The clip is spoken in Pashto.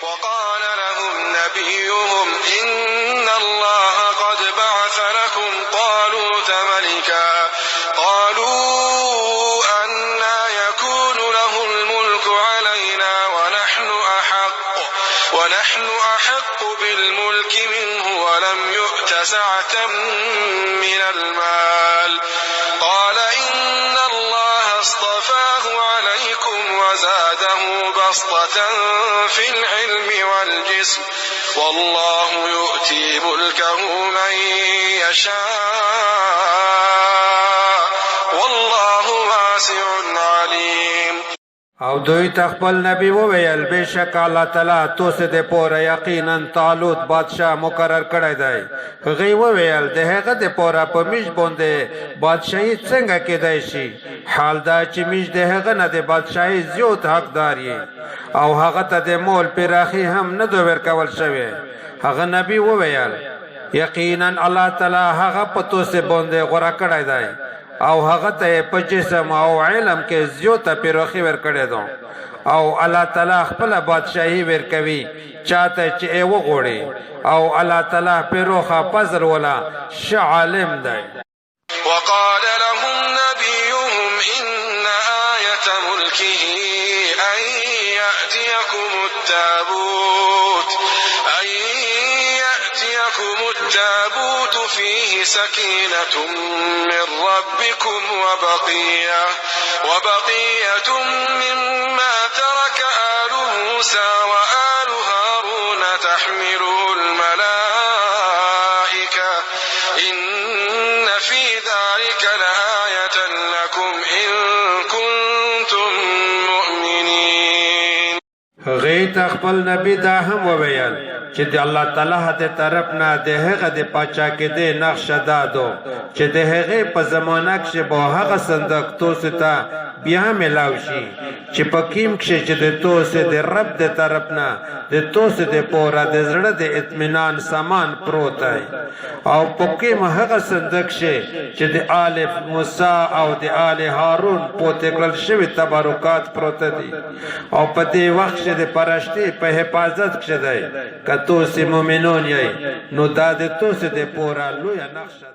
وقال لهم نبيهم إن الله قد بعث لكم طالوت ملكا قالوا أنى يكون له الملك علينا ونحن أحق بالملك منه ولم يؤت سعة من المال قال إن الله اصطفاه عليكم وزاده بسطة في العلم والجسم والله يؤتي ملكه من يشاء والله واسع عليم. او دوی تخپل نبی وویل بشک الله تعالی تو سه د پوره یقینا طالوت بادشاہ مقرر کړی دی. هغه وویل د هغه د پوره په میش باندې بادشاہي څنګه کېدای شي؟ حال دا چې میش د هغه نه د بادشاہي زیات حقدار یې او هغه ته د مول پراخي هم نه دو ورکول شوی. هغه نبی وویل یقینا الله تعالی هغه په تو سه باندې غوړه کړی دی او هغه ته په جسم او علم کې زیاته پیروخي ورکړې ده او الله تعالی خپل بادشاہي ورکوي چاته چې وغوړي او الله تعالی پیروخه فضل ولا عالم دی. وقال لهم نبيهم إن آية ملكه أن يأتيكم التابوت فيه سكينة من ربكم وبقية مما ترك آل موسى وآل هارون تحمله الملائكة إن في ذلك لآية لكم إن كنتم مؤمنين. غیت خپل نبی دا هم وویل چې د الله تعالی د طرف نه د هغه د پاچا کې د نقشه دادو چې د هغه په زمانہ کې به هغه صندوق توسه ته بیا ملاو شي چې پکیم کې چې د توسه د رب د طرف نه د توسه د پورا د زړه د اطمینان سامان پروت دی او پکیم هغه صندوق شي چې د آل موسی او د آل هارون پوته کړل شوی تبرکات پروت دي او په دې وخت د پرشتي په حفاظت کې دی. که توسه مؤمنون یې نو دا د توسه د پورا لوی نقشه